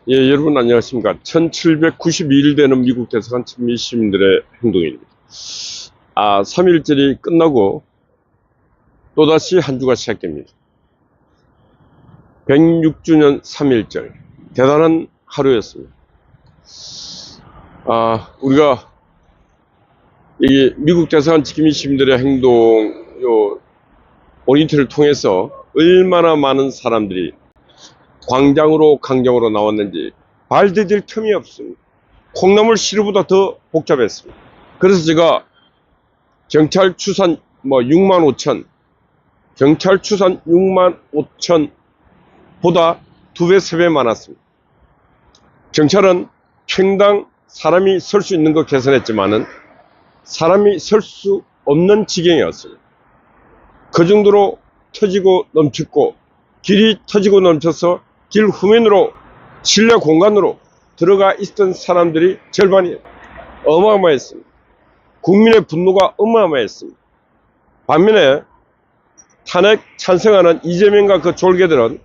예, 여러분 안녕하십니까. 1792일 되는 미국 대사관 친미 시민들의 행동입니다. 3일절이 끝나고 또다시 한 주가 시작됩니다. 106주년 3일절. 대단한 하루였습니다. 우리가 이 미국 대사관 친미 시민들의 행동, 모니터를 통해서 얼마나 많은 사람들이 광장으로 강정으로 나왔는지 발 디딜 틈이 없습니다. 콩나물 시루보다 더 복잡했습니다. 그래서 제가 경찰 추산 6만 5천, 경찰 추산 6만 5천 보다 2배, 3배 많았습니다. 경찰은 평당 사람이 설 수 있는 거 개선했지만은 사람이 설 수 없는 지경이었습니다. 그 정도로 터지고 넘쳤고, 길이 터지고 넘쳐서 길 후면으로 실내 공간으로 들어가 있던 사람들이 절반이 어마어마했습니다. 국민의 분노가 어마어마했습니다. 반면에 탄핵 찬성하는 이재명과 그 졸개들은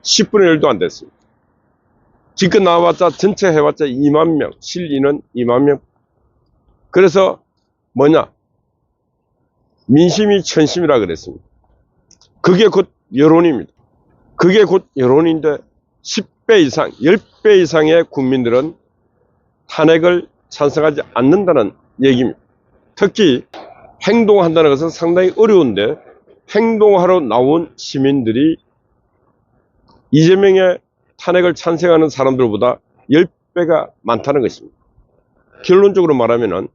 10분의 1도 안 됐습니다. 기껏 나와봤자 전체 해봤자 2만 명, 실인은 2만 명. 그래서 민심이 천심이라 그랬습니다. 그게 곧 여론입니다. 그게 곧 여론인데 10배 이상, 10배 이상의 국민들은 탄핵을 찬성하지 않는다는 얘기입니다. 특히 행동한다는 것은 상당히 어려운데 행동하러 나온 시민들이 이재명의 탄핵을 찬성하는 사람들보다 10배가 많다는 것입니다. 결론적으로 말하면은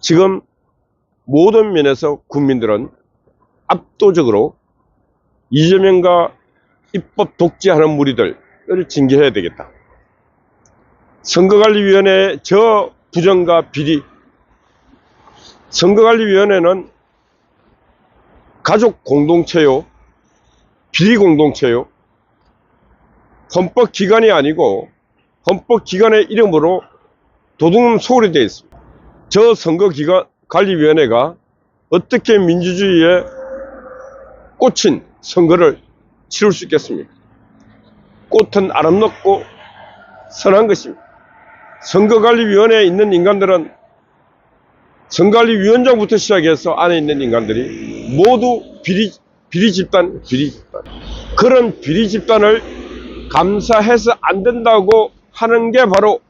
지금 모든 면에서 국민들은 압도적으로 이재명과 입법 독재하는 무리들을 징계해야 되겠다. 선거관리위원회의 저 부정과 비리, 선거관리위원회는 가족 공동체요, 비리 공동체요, 헌법기관이 아니고 헌법기관의 이름으로 도둑놈 소홀히 되어 있습니다. 저 선거관리위원회가 어떻게 민주주의에 꽂힌 선거를 치룰 수 있겠습니까? 꽃은 아름답고 선한 것입니다. 선거관리위원회에 있는 인간들은 선거관리위원장부터 시작해서 안에 있는 인간들이 모두 비리 집단. 그런 비리 집단을 감사해서 안 된다고 하는 게 바로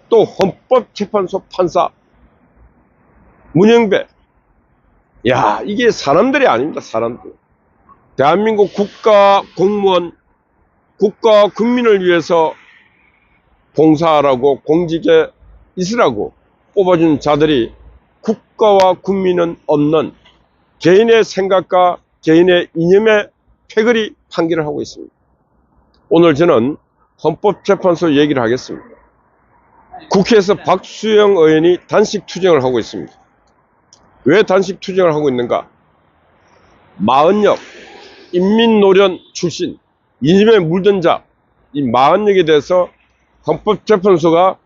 또 헌법재판소 판사 문영배. 이게 사람들이 아닙니다. 사람들. 대한민국 국가 공무원, 국가 국민을 위해서 봉사하라고 공직에 있으라고 뽑아준 자들이 국가와 국민은 없는 개인의 생각과 개인의 이념에 패거리 판결을 하고 있습니다. 오늘 저는 헌법재판소 얘기를 하겠습니다. 국회에서 박수영 의원이 단식 투쟁을 하고 있습니다. 왜 단식 투쟁을 하고 있는가? 마흔역 인민노련 출신 이념에 물든 자, 이 마흔역에 대해서 헌법재판소가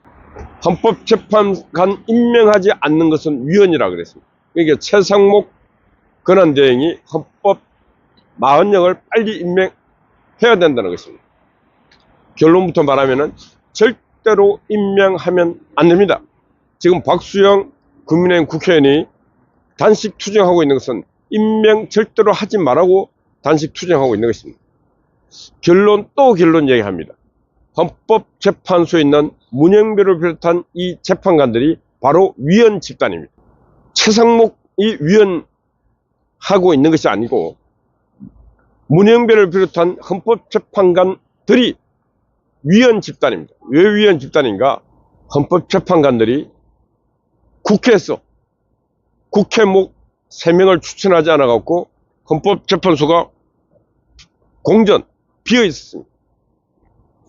헌법재판관 임명하지 않는 것은 위헌이라 그랬습니다. 그러니까 최상목 권한대행이 헌법 마흔역을 빨리 임명해야 된다는 것입니다. 결론부터 말하면은 절대로 임명하면 안 됩니다. 지금 박수영 국민의힘 국회의원이 단식 투쟁하고 있는 것은 임명 절대로 하지 말라고 단식 투쟁하고 있는 것입니다. 또 결론 얘기합니다. 헌법재판소에 있는 문영배를 비롯한 이 재판관들이 바로 위헌 집단입니다. 최상목이 위헌하고 있는 것이 아니고 문영배를 비롯한 헌법재판관들이 위헌 집단입니다. 왜 위헌 집단인가? 헌법재판관들이 국회에서 국회목 3명을 추천하지 않아갖고 헌법재판소가 공전 비어 있었습니다.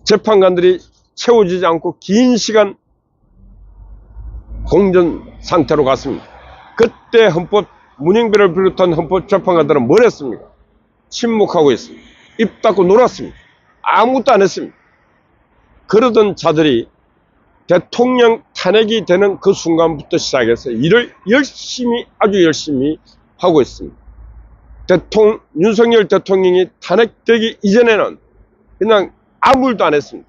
재판관들이 채워지지 않고 긴 시간 공전 상태로 갔습니다. 그때 문영배를 비롯한 헌법재판관들은 뭘 했습니까? 침묵하고 있습니다. 입 닫고 놀았습니다. 아무것도 안 했습니다. 그러던 자들이 대통령 탄핵이 되는 그 순간부터 시작해서 일을 아주 열심히 하고 있습니다. 윤석열 대통령이 탄핵되기 이전에는 그냥 아무 일도 안 했습니다.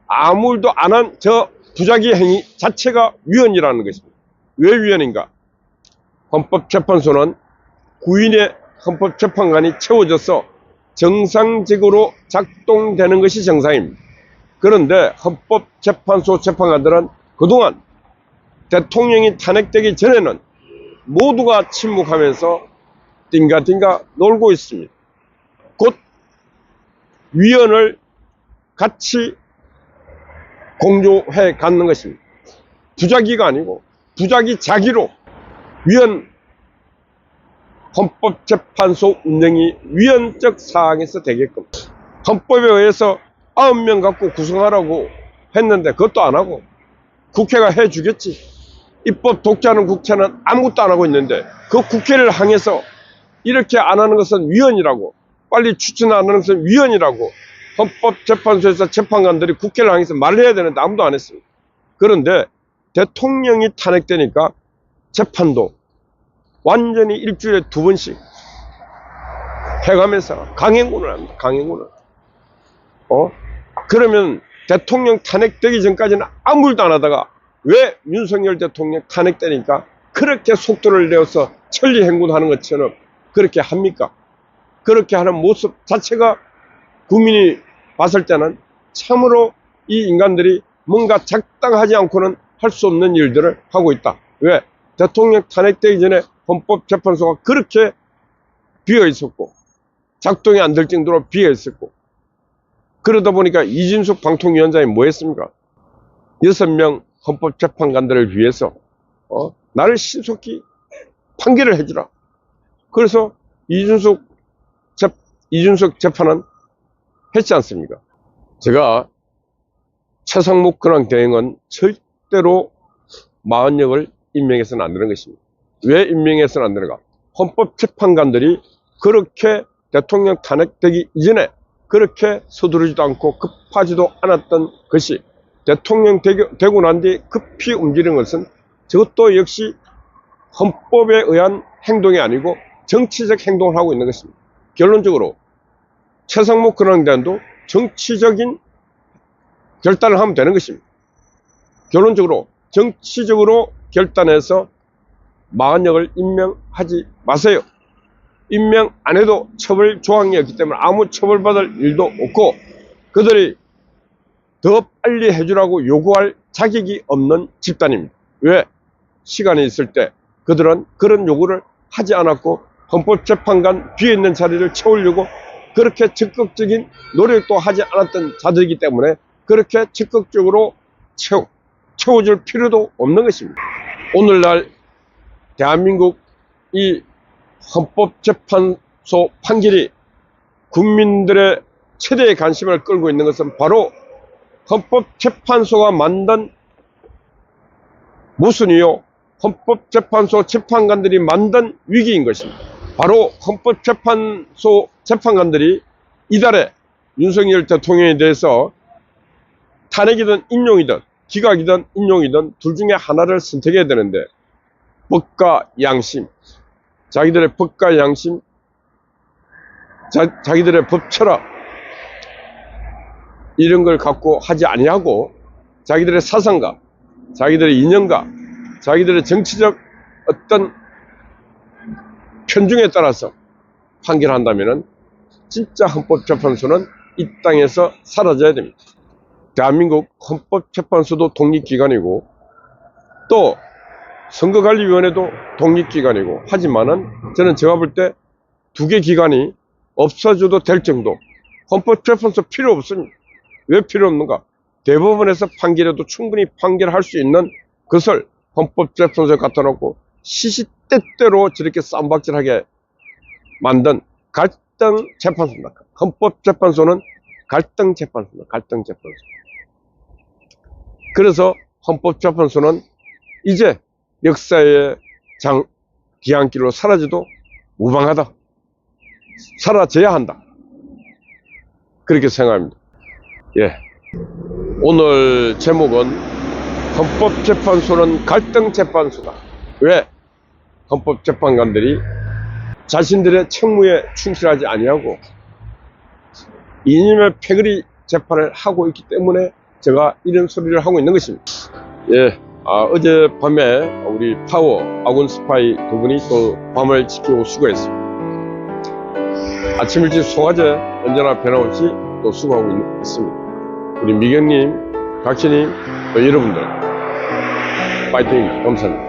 아무 일도 안 한 저 부작위 행위 자체가 위헌이라는 것입니다. 왜 위헌인가? 헌법재판소는 9인의 헌법재판관이 채워져서 정상적으로 작동되는 것이 정상입니다. 그런데 헌법재판소 재판관들은 그동안 대통령이 탄핵되기 전에는 모두가 침묵하면서 띵가띵가 놀고 있습니다. 곧 위헌을 같이 공조해 갖는 것입니다. 부작위가 아니고 부작위 자기로 위헌 헌법재판소 운영이 위헌적 사항에서 되게끔 헌법에 의해서 9명 갖고 구성하라고 했는데 그것도 안 하고 국회가 해주겠지. 입법 독자는 국회는 아무것도 안 하고 있는데 그 국회를 향해서 이렇게 안 하는 것은 위헌이라고, 빨리 추천 안 하는 것은 위헌이라고 헌법재판소에서 재판관들이 국회를 향해서 말을 해야 되는데 아무도 안 했습니다. 그런데 대통령이 탄핵되니까 재판도 완전히 일주일에 2번씩 해가면서 강행군을 합니다. 강행군을. 그러면 대통령 탄핵되기 전까지는 아무 일도 안 하다가 왜 윤석열 대통령 탄핵되니까 그렇게 속도를 내어서 천리행군하는 것처럼 그렇게 합니까? 그렇게 하는 모습 자체가 국민이 봤을 때는 참으로 이 인간들이 뭔가 작당하지 않고는 할 수 없는 일들을 하고 있다. 왜? 대통령 탄핵되기 전에 헌법재판소가 그렇게 비어 있었고 작동이 안 될 정도로 비어 있었고, 그러다 보니까 이진숙 방통위원장이 뭐 했습니까? 6명 헌법재판관들을 위해서 나를 신속히 판결을 해주라. 그래서 이준석 재판은 했지 않습니까? 제가 최상목 근황대행은 절대로 마흔역을 임명해서는 안 되는 것입니다. 왜 임명해서는 안 되는가? 헌법재판관들이 그렇게 대통령 탄핵되기 이전에 그렇게 서두르지도 않고 급하지도 않았던 것이 대통령 되고 난 뒤에 급히 움직이는 것은 저것도 역시 헌법에 의한 행동이 아니고 정치적 행동을 하고 있는 것입니다. 결론적으로 최상목 근황대행도 정치적인 결단을 하면 되는 것입니다. 결론적으로 정치적으로 결단해서 마흔역을 임명하지 마세요. 임명 안 해도 처벌 조항이 없기 때문에 아무 처벌받을 일도 없고 그들이 더 빨리 해주라고 요구할 자격이 없는 집단입니다. 왜? 시간이 있을 때 그들은 그런 요구를 하지 않았고 헌법재판관 비어있는 자리를 채우려고 그렇게 적극적인 노력도 하지 않았던 자들이기 때문에 그렇게 적극적으로 채워줄 필요도 없는 것입니다. 오늘날 대한민국 이 헌법재판소 판결이 국민들의 최대의 관심을 끌고 있는 것은 바로 헌법재판소가 만든 모순이요, 헌법재판소 재판관들이 만든 위기인 것입니다. 바로 헌법재판소 재판관들이 이달에 윤석열 대통령에 대해서 탄핵이든 인용이든 기각이든 인용이든 둘 중에 하나를 선택해야 되는데 법과 양심, 자기들의 법과 양심, 자기들의 법 철학 이런 걸 갖고 하지 아니하고 자기들의 사상과 자기들의 이념과 자기들의 정치적 어떤 편중에 따라서 판결한다면은 진짜 헌법재판소는 이 땅에서 사라져야 됩니다. 대한민국 헌법재판소도 독립기관이고 또 선거관리위원회도 독립기관이고 하지만은 저는 제가 볼 때 두 개 기관이 없어져도 될 정도 헌법재판소 필요 없습니다. 왜 필요 없는가? 대법원에서 판결해도 충분히 판결할 수 있는 것을 헌법재판소에 갖다 놓고 시시때때로 저렇게 쌈박질하게 만든 갈등재판소입니다. 헌법재판소는 갈등재판소입니다. 갈등재판소. 그래서 헌법재판소는 이제 역사의 뒤안길로 사라져도 무방하다. 사라져야 한다. 그렇게 생각합니다. 예. 오늘 제목은 헌법재판소는 갈등재판소다. 왜? 헌법재판관들이 자신들의 책무에 충실하지 아니하고 이념의 패거리 재판을 하고 있기 때문에 제가 이런 소리를 하고 있는 것입니다. 예, 어젯밤에 우리 파워 아군 스파이 두 분이 또 밤을 지키고 수고했습니다. 아침 일찍 송화제 언제나 변함없이 또 수고하고 있습니다. 우리 미경님, 각시님, 또 여러분들 파이팅입니다. 감사합니다.